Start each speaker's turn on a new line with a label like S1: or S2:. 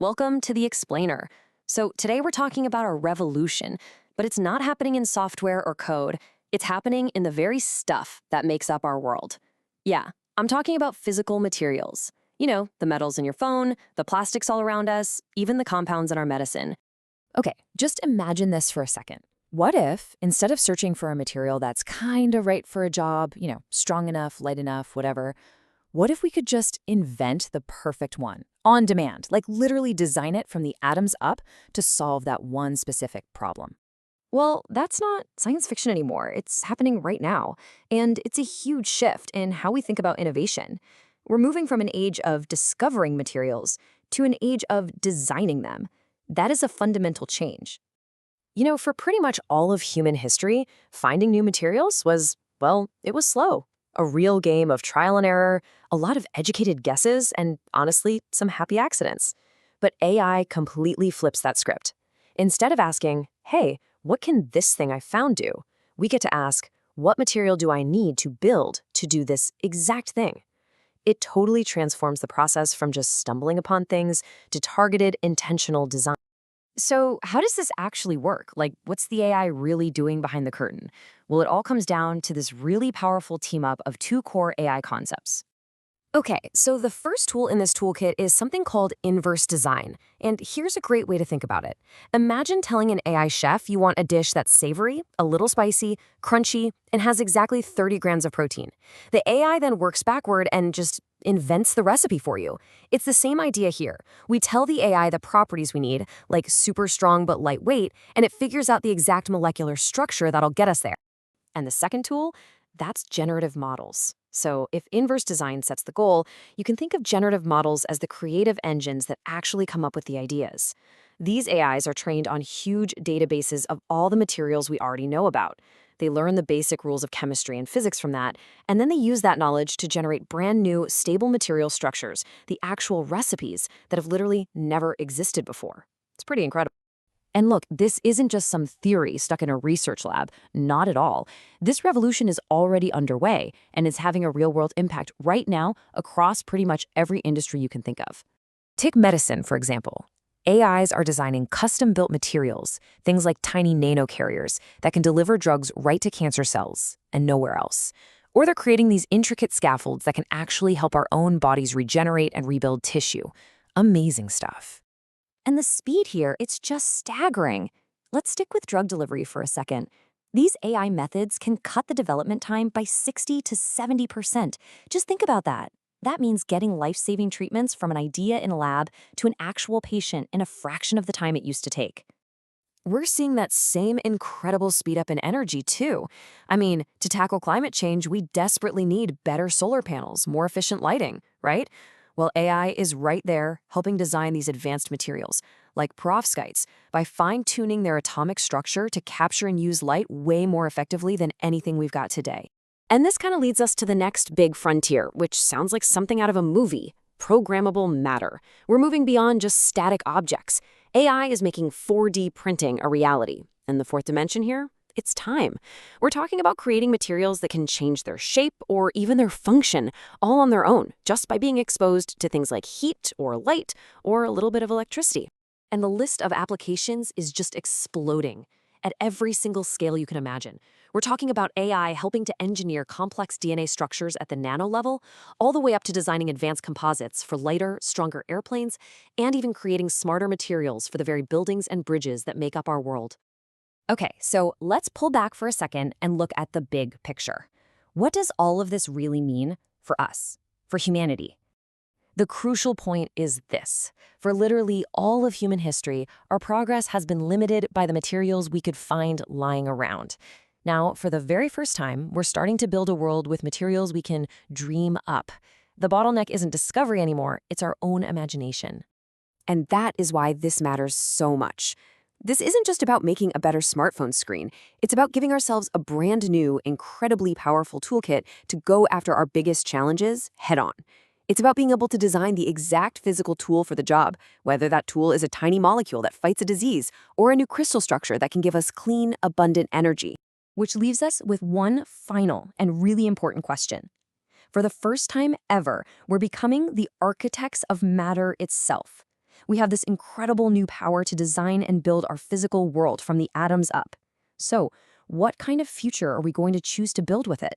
S1: Welcome to The Explainer. So, today we're talking about a revolution, but it's not happening in software or code. It's happening in the very stuff that makes up our world. Yeah, I'm talking about physical materials. You know, the metals in your phone, the plastics all around us, even the compounds in our medicine.
S2: Okay, just imagine this for a second. What if, instead of searching for a material that's kind of right for a job, strong enough, light enough, whatever, what if we could just invent the perfect one on demand, like literally design it from the atoms up to solve that one specific problem?
S1: Well, that's not science fiction anymore. It's happening right now. And it's a huge shift in how we think about innovation. We're moving from an age of discovering materials to an age of designing them. That is a fundamental change. You know, for pretty much all of human history, finding new materials was, well, it was slow. A real game of trial and error, a lot of educated guesses, and honestly, some happy accidents. But AI completely flips that script. Instead of asking, hey, what can this thing I found do? We get to ask, what material do I need to build to do this exact thing? It totally transforms the process from just stumbling upon things to targeted, intentional design. So, how does this actually work? Like, what's the AI really doing behind the curtain? Well, it all comes down to this really powerful team up of two core AI concepts. Okay, so the first tool in this toolkit is something called inverse design. And here's a great way to think about it. Imagine telling an AI chef you want a dish that's savory, a little spicy, crunchy, and has exactly 30 grams of protein. The AI then works backward and just invents the recipe for you. It's the same idea here. We tell the AI the properties we need, like super strong but lightweight, and it figures out the exact molecular structure that'll get us there. And the second tool, that's generative models. So if inverse design sets the goal, you can think of generative models as the creative engines that actually come up with the ideas. These AIs are trained on huge databases of all the materials we already know about. They learn the basic rules of chemistry and physics from that, and then they use that knowledge to generate brand new, stable material structures, the actual recipes that have literally never existed before. It's pretty incredible. And look, this isn't just some theory stuck in a research lab. Not at all. This revolution is already underway and is having a real-world impact right now across pretty much every industry you can think of. Take medicine, for example. AIs are designing custom-built materials, things like tiny nanocarriers that can deliver drugs right to cancer cells and nowhere else. Or they're creating these intricate scaffolds that can actually help our own bodies regenerate and rebuild tissue. Amazing stuff. And the speed here, it's just staggering. Let's stick with drug delivery for a second. These AI methods can cut the development time by 60 to 70%. Just think about that. That means getting life-saving treatments from an idea in a lab to an actual patient in a fraction of the time it used to take. We're seeing that same incredible speed up in energy, too. I mean, to tackle climate change, we desperately need better solar panels, more efficient lighting, right? Well, AI is right there helping design these advanced materials, like perovskites, by fine-tuning their atomic structure to capture and use light way more effectively than anything we've got today. And this kind of leads us to the next big frontier, which sounds like something out of a movie: programmable matter. We're moving beyond just static objects. AI is making 4D printing a reality. And the fourth dimension here? It's time. We're talking about creating materials that can change their shape or even their function all on their own, just by being exposed to things like heat or light or a little bit of electricity. And the list of applications is just exploding at every single scale you can imagine. We're talking about AI helping to engineer complex DNA structures at the nano level, all the way up to designing advanced composites for lighter, stronger airplanes, and even creating smarter materials for the very buildings and bridges that make up our world. Okay, so let's pull back for a second and look at the big picture. What does all of this really mean for us, for humanity? The crucial point is this. For literally all of human history, our progress has been limited by the materials we could find lying around. Now, for the very first time, we're starting to build a world with materials we can dream up. The bottleneck isn't discovery anymore, it's our own imagination. And that is why this matters so much. This isn't just about making a better smartphone screen. It's about giving ourselves a brand new, incredibly powerful toolkit to go after our biggest challenges head on. It's about being able to design the exact physical tool for the job, whether that tool is a tiny molecule that fights a disease or a new crystal structure that can give us clean, abundant energy. Which leaves us with one final and really important question. For the first time ever, we're becoming the architects of matter itself. We have this incredible new power to design and build our physical world from the atoms up. So, what kind of future are we going to choose to build with it?